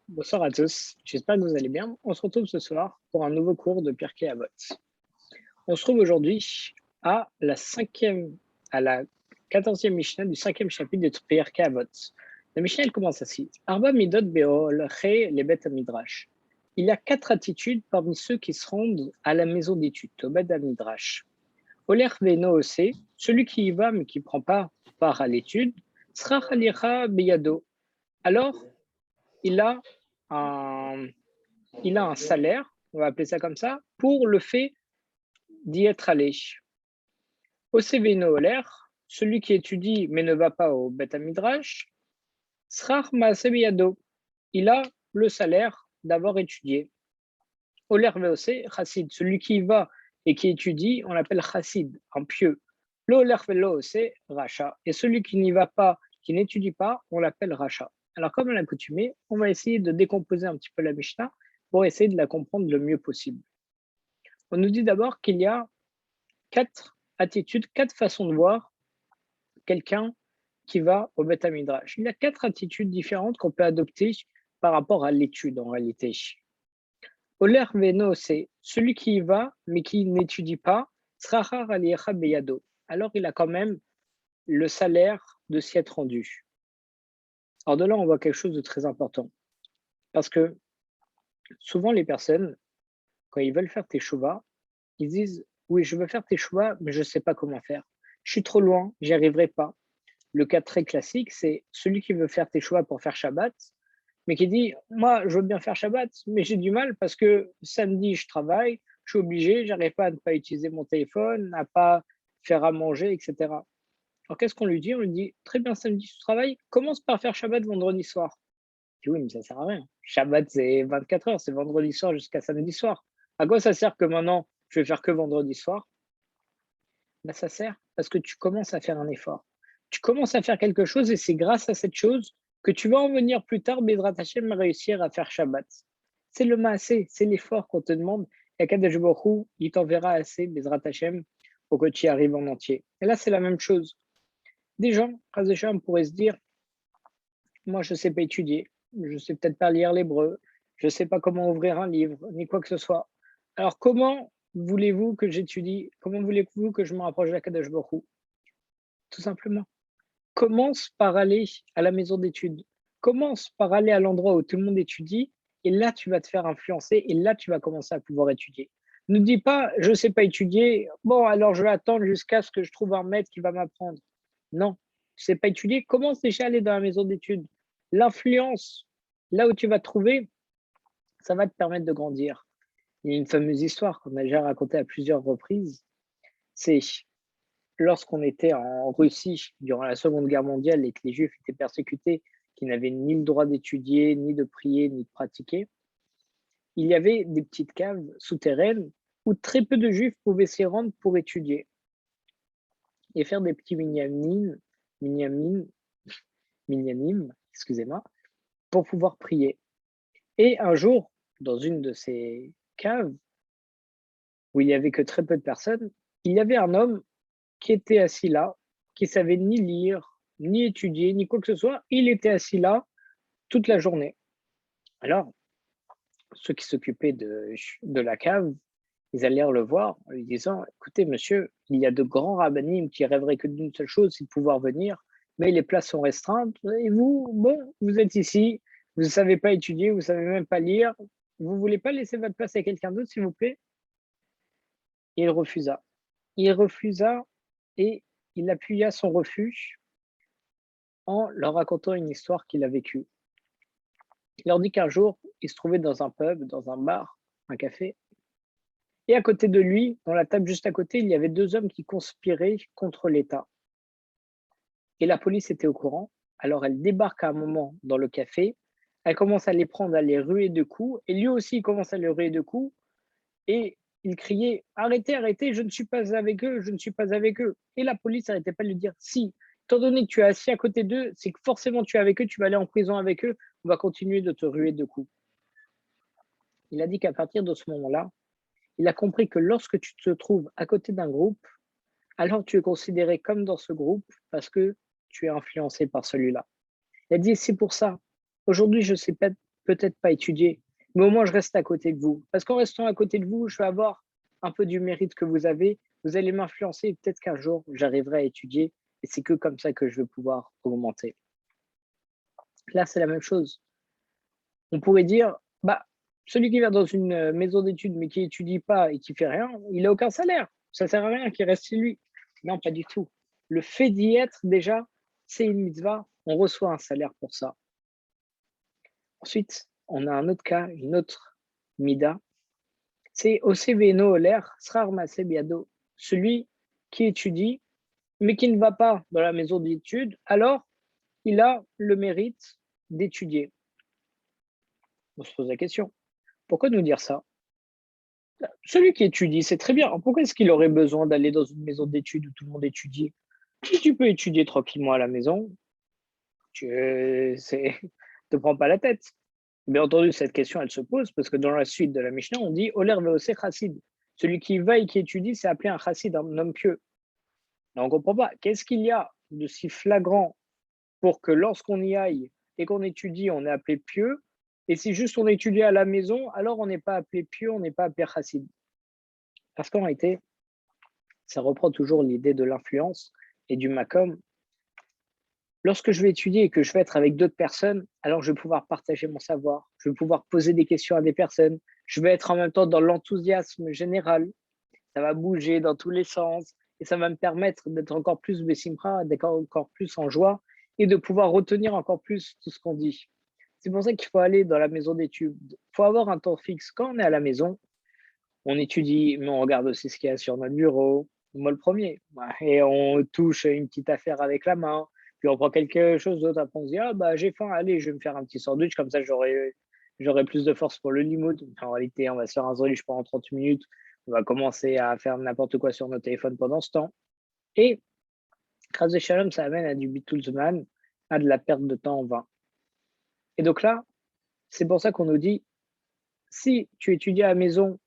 Bonsoir à tous, j'espère que vous allez bien. On se retrouve ce soir pour un nouveau cours de Pirkei Avot. On se trouve aujourd'hui à la 14e Mishnah du 5e chapitre de Pirkei Avot. La Mishnah elle commence ainsi. Arba midot beol che le bet midrash. Il y a 4 attitudes parmi ceux qui se rendent à la maison d'études, au bet midrash. Oler veno ose, celui qui y va mais qui ne prend pas part à l'étude, sera chalicha beyado. Alors, il a un salaire, on va appeler ça comme ça, pour le fait d'y être allé. Oseveno Oler, celui qui étudie mais ne va pas au Bet Midrash, Srach Maasebiyado, il a le salaire d'avoir étudié. Oler Veose, Chassid, celui qui y va et qui étudie, on l'appelle Chassid, un pieux. L'Oler Veose, Racha, et celui qui n'y va pas, qui n'étudie pas, on l'appelle Racha. Alors, comme à l'accoutumée, on va essayer de décomposer un petit peu la Mishnah pour essayer de la comprendre le mieux possible. On nous dit d'abord qu'il y a 4 attitudes, 4 façons de voir quelqu'un qui va au Beth Midrash. Il y a 4 attitudes différentes qu'on peut adopter par rapport à l'étude en réalité. Oler Veno, c'est celui qui y va mais qui n'étudie pas, Srachar Aliyecha Beyado. Alors il a quand même le salaire de s'y être rendu. Alors de là, on voit quelque chose de très important. Parce que souvent les personnes, quand ils veulent faire teshuva, ils disent oui, je veux faire teshuva, mais je ne sais pas comment faire. Je suis trop loin, j'y arriverai pas. Le cas très classique, c'est celui qui veut faire teshuva pour faire Shabbat, mais qui dit moi, je veux bien faire Shabbat, mais j'ai du mal parce que samedi, je travaille, je suis obligé, j'arrive pas à ne pas utiliser mon téléphone, à pas faire à manger, etc. Alors qu'est-ce qu'on lui dit? On lui dit très bien, samedi, tu travailles, commence par faire Shabbat vendredi soir. Je dis oui, mais ça sert à rien. Shabbat, c'est 24 heures, c'est vendredi soir jusqu'à samedi soir. À quoi ça sert que maintenant, je vais faire que vendredi soir? Ben, ça sert parce que tu commences à faire un effort. Tu commences à faire quelque chose et c'est grâce à cette chose que tu vas en venir plus tard, Bezrat Hashem, réussir à faire Shabbat. C'est le maasé, c'est l'effort qu'on te demande. Et Kadosh Baruch Hu, il t'enverra assez, Bezrat Hashem, pour que tu y arrives en entier. Et là, c'est la même chose. Des gens, Chas Hashem, pourraient se dire, moi, je ne sais pas étudier, je ne sais peut-être pas lire l'hébreu, je ne sais pas comment ouvrir un livre, ni quoi que ce soit. Alors, comment voulez-vous que j'étudie? Comment voulez-vous que je me rapproche d'Akadosh Baruch Hu? Tout simplement. Commence par aller à la maison d'études. Commence par aller à l'endroit où tout le monde étudie, et là, tu vas te faire influencer, et là, tu vas commencer à pouvoir étudier. Ne dis pas, je ne sais pas étudier, bon, alors je vais attendre jusqu'à ce que je trouve un maître qui va m'apprendre. Non, tu ne sais pas étudier, commence déjà à aller dans la maison d'études. L'influence, là où tu vas te trouver, ça va te permettre de grandir. Il y a une fameuse histoire qu'on a déjà racontée à plusieurs reprises. C'est lorsqu'on était en Russie durant la Seconde Guerre mondiale et que les Juifs étaient persécutés, qui n'avaient ni le droit d'étudier, ni de prier, ni de pratiquer, il y avait des petites caves souterraines où très peu de Juifs pouvaient s'y rendre pour étudier et faire des petits minyanim, excusez-moi, pour pouvoir prier. Et un jour, dans une de ces caves, où il n'y avait que très peu de personnes, il y avait un homme qui était assis là, qui savait ni lire, ni étudier, ni quoi que ce soit. Il était assis là toute la journée. Alors, ceux qui s'occupaient de la cave, ils allèrent le voir en lui disant, écoutez, monsieur, il y a de grands rabbinim qui rêveraient que d'une seule chose, c'est de pouvoir venir, mais les places sont restreintes. Et vous, bon, vous êtes ici, vous ne savez pas étudier, vous ne savez même pas lire. Vous ne voulez pas laisser votre place à quelqu'un d'autre, s'il vous plaît? Et il refusa. Il refusa et il appuya son refus en leur racontant une histoire qu'il a vécue. Il leur dit qu'un jour, il se trouvait dans un pub, dans un bar, un café, et à côté de lui, dans la table juste à côté, il y avait 2 hommes qui conspiraient contre l'État. Et la police était au courant, alors elle débarque à un moment dans le café, elle commence à les prendre, à les ruer de coups, et lui aussi il commence à les ruer de coups, et il criait arrêtez, arrêtez, je ne suis pas avec eux, je ne suis pas avec eux. Et la police n'arrêtait pas de lui dire si, étant donné que tu es assis à côté d'eux, c'est que forcément tu es avec eux, tu vas aller en prison avec eux, on va continuer de te ruer de coups. Il a dit qu'à partir de ce moment-là, il a compris que lorsque tu te trouves à côté d'un groupe, alors tu es considéré comme dans ce groupe parce que tu es influencé par celui-là. Il a dit c'est pour ça. Aujourd'hui, je ne sais pas peut-être pas étudier, mais au moins je reste à côté de vous. Parce qu'en restant à côté de vous, je vais avoir un peu du mérite que vous avez. Vous allez m'influencer. Peut-être qu'un jour, j'arriverai à étudier. Et c'est que comme ça que je vais pouvoir augmenter. Là, c'est la même chose. On pourrait dire, bah, celui qui vient dans une maison d'études mais qui étudie pas et qui fait rien, il n'a aucun salaire. Ça sert à rien qu'il reste chez lui. Non, pas du tout. Le fait d'y être, déjà, c'est une mitzvah. On reçoit un salaire pour ça. Ensuite, on a un autre cas, une autre mida. C'est Oseveno Oler, Srar Maseh Biado, celui qui étudie, mais qui ne va pas dans la maison d'études, alors il a le mérite d'étudier. On se pose la question, pourquoi nous dire ça? Celui qui étudie, c'est très bien. Pourquoi est-ce qu'il aurait besoin d'aller dans une maison d'études où tout le monde étudie? Si tu peux étudier tranquillement à la maison, tu te prends pas la tête. Bien entendu, cette question, elle se pose parce que dans la suite de la Mishnah, on dit Oler veose chassid. Celui qui va et qui étudie, c'est appelé un chassid, un homme pieux. Là, on ne comprend pas. Qu'est-ce qu'il y a de si flagrant pour que lorsqu'on y aille et qu'on étudie, on est appelé pieux? Et si juste on étudie à la maison, alors on n'est pas appelé pieux, on n'est pas appelé chassid. Parce qu'en réalité, ça reprend toujours l'idée de l'influence et du makom. Lorsque je vais étudier et que je vais être avec d'autres personnes, alors je vais pouvoir partager mon savoir, je vais pouvoir poser des questions à des personnes, je vais être en même temps dans l'enthousiasme général, ça va bouger dans tous les sens et ça va me permettre d'être encore plus besimra, d'être encore plus en joie et de pouvoir retenir encore plus tout ce qu'on dit. C'est pour ça qu'il faut aller dans la maison d'études. Il faut avoir un temps fixe. Quand on est à la maison, on étudie, mais on regarde aussi ce qu'il y a sur notre bureau. Moi, le premier. Et on touche une petite affaire avec la main. Puis on prend quelque chose d'autre. Après, on se dit, ah, bah, j'ai faim, allez, je vais me faire un petit sandwich. Comme ça, j'aurai plus de force pour le limoud. En réalité, on va se faire un sandwich pendant 30 minutes. On va commencer à faire n'importe quoi sur nos téléphones pendant ce temps. Et, Kras de Shalom, ça amène à du bitulzman, à de la perte de temps en vain. Et donc là, c'est pour ça qu'on nous dit, si tu étudies à la maison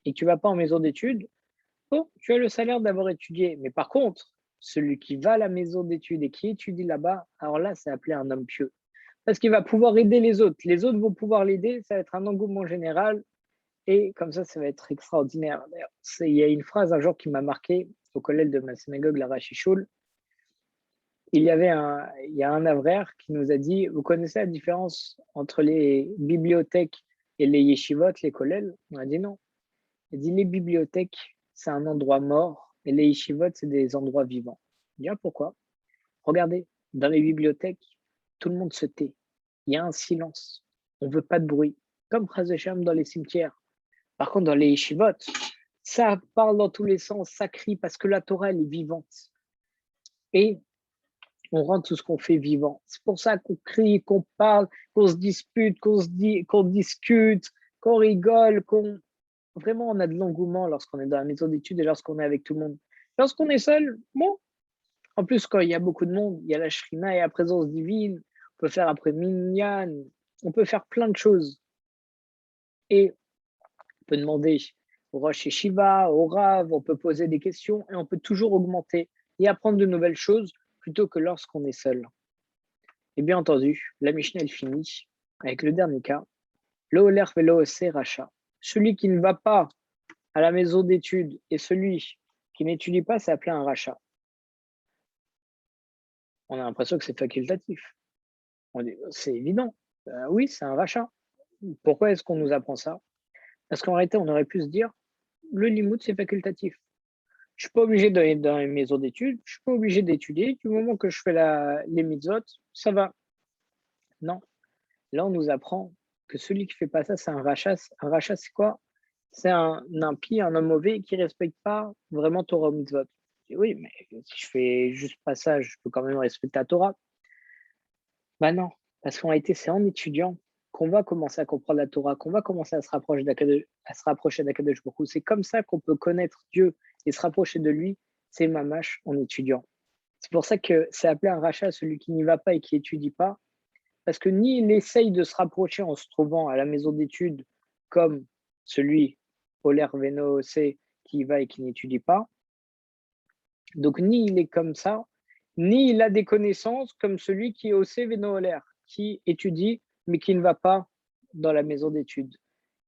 et que tu ne vas pas en maison d'études, bon, tu as le salaire d'avoir étudié. Mais par contre, celui qui va à la maison d'études et qui étudie là-bas, alors là, c'est appelé un homme pieux. Parce qu'il va pouvoir aider les autres. Les autres vont pouvoir l'aider. Ça va être un engouement général. Et comme ça va être extraordinaire. D'ailleurs, il y a une phrase un jour qui m'a marqué au collège de ma synagogue, la Rachichoul. Il y a un avraire qui nous a dit, vous connaissez la différence entre les bibliothèques et les yeshivot, les collèges? On a dit non. Il a dit, les bibliothèques, c'est un endroit mort et les yeshivot, c'est des endroits vivants. Bien pourquoi? Regardez, dans les bibliothèques, tout le monde se tait. Il y a un silence. On ne veut pas de bruit. Comme Chazechem dans les cimetières. Par contre, dans les yeshivot, ça parle dans tous les sens, ça crie parce que la Torah, elle est vivante. Et on rend tout ce qu'on fait vivant. C'est pour ça qu'on crie, qu'on parle, qu'on se dispute, qu'on discute, qu'on rigole, Vraiment, on a de l'engouement lorsqu'on est dans la maison d'études et lorsqu'on est avec tout le monde. Lorsqu'on est seul, bon. En plus, quand il y a beaucoup de monde, il y a la shrina et la présence divine. On peut faire après minyan. On peut faire plein de choses. Et on peut demander au Rosh Yeshiva, au Rav, on peut poser des questions et on peut toujours augmenter et apprendre de nouvelles choses plutôt que lorsqu'on est seul. Et bien entendu, la Mishnah, elle finit avec le dernier cas. Lo oler velo ose racha. Celui qui ne va pas à la maison d'études et celui qui n'étudie pas, c'est appelé un rachat. On a l'impression que c'est facultatif. C'est évident. Oui, c'est un rachat. Pourquoi est-ce qu'on nous apprend ça? Parce qu'en réalité, on aurait pu se dire, le limoud, c'est facultatif. Je ne suis pas obligé d'aller dans les maisons d'études, je ne suis pas obligé d'étudier. Du moment que je fais les mitzvot, ça va. Non. Là, on nous apprend que celui qui ne fait pas ça, c'est un rachat. Un rachat, c'est quoi? C'est un impie, un homme mauvais qui ne respecte pas vraiment Torah ou mitzvot. Oui, mais si je fais juste pas ça, je peux quand même respecter la Torah. Ben non, parce qu'en réalité, c'est en étudiant qu'on va commencer à comprendre la Torah, qu'on va commencer à se rapprocher d'Akadosh Baruch Hu. C'est comme ça qu'on peut connaître Dieu et se rapprocher de lui, c'est mamash en étudiant. C'est pour ça que c'est appelé un rachat, celui qui n'y va pas et qui n'étudie pas, parce que ni il essaye de se rapprocher en se trouvant à la maison d'études comme celui, Oler Veno, qui y va et qui n'étudie pas. Donc, ni il est comme ça, ni il a des connaissances comme celui qui est au Veno Oler, qui étudie, mais qui ne va pas dans la maison d'études.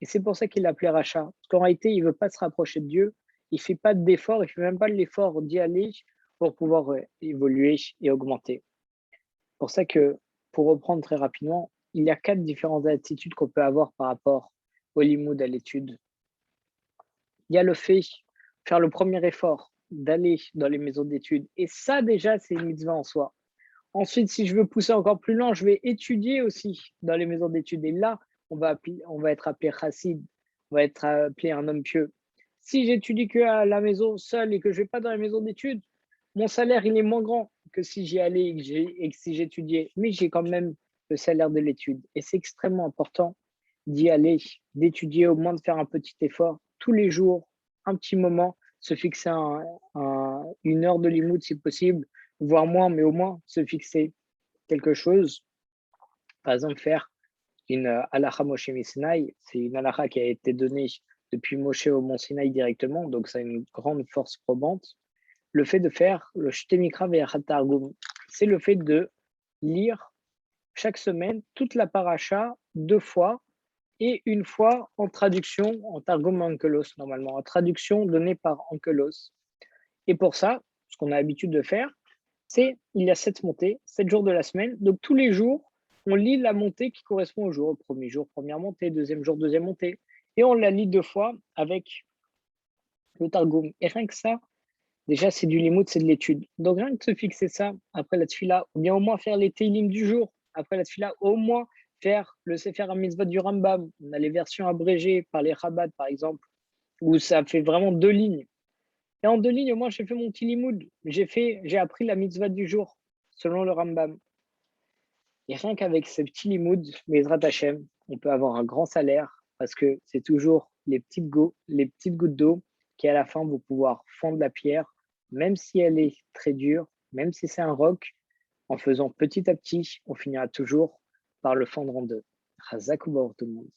Et c'est pour ça qu'il l'appelait rachat. Parce qu'en réalité, il ne veut pas se rapprocher de Dieu. Il ne fait pas d'effort, il ne fait même pas l'effort d'y aller pour pouvoir évoluer et augmenter. C'est pour ça que, pour reprendre très rapidement, il y a 4 différentes attitudes qu'on peut avoir par rapport au limoud, à l'étude. Il y a le fait, faire le premier effort, d'aller dans les maisons d'études. Et ça, déjà, c'est une mitzvah en soi. Ensuite, si je veux pousser encore plus loin, je vais étudier aussi dans les maisons d'études. Et là, on va être appelé chassid, on va être appelé un homme pieux. Si j'étudie que à la maison seul et que je ne vais pas dans les maisons d'études, mon salaire, il est moins grand que si j'y allais et que si j'étudiais. Mais j'ai quand même le salaire de l'étude. Et c'est extrêmement important d'y aller, d'étudier, au moins de faire un petit effort tous les jours, un petit moment, se fixer une heure de limoud si possible, voire moins, mais au moins se fixer quelque chose. Par exemple, faire une halakha Moshe Sinaï, c'est une halakha qui a été donnée depuis Moshe au Mont Sinaï directement, donc ça a une grande force probante. Le fait de faire le Shtemikra Ve'achat Targum, c'est le fait de lire chaque semaine toute la paracha 2 fois et une fois en traduction, en Targum Onkelos normalement, en traduction donnée par Onkelos. Et pour ça, ce qu'on a l'habitude de faire, c'est il y a 7 montées, 7 jours de la semaine. Donc tous les jours, on lit la montée qui correspond au jour. Premier jour, première montée, deuxième jour, deuxième montée. Et on la lit 2 fois avec le Targum. Et rien que ça, déjà, c'est du limoud, c'est de l'étude. Donc rien que se fixer ça après la tfila, ou bien au moins faire les télim du jour après la tfila, au moins faire le Sefer HaMitzvot du Rambam. On a les versions abrégées par les Chabad, par exemple, où ça fait vraiment 2 lignes. Et en 2 lignes, au moins, j'ai fait mon petit limoud. J'ai appris la mitzvah du jour, selon le Rambam. Et rien qu'avec ce petit limoud, Bezrat Hashem, on peut avoir un grand salaire parce que c'est toujours les petites gouttes d'eau qui, à la fin, vont pouvoir fondre la pierre, même si elle est très dure, même si c'est un roc, en faisant petit à petit, on finira toujours par le fendre en deux. Chazak ou tout le monde.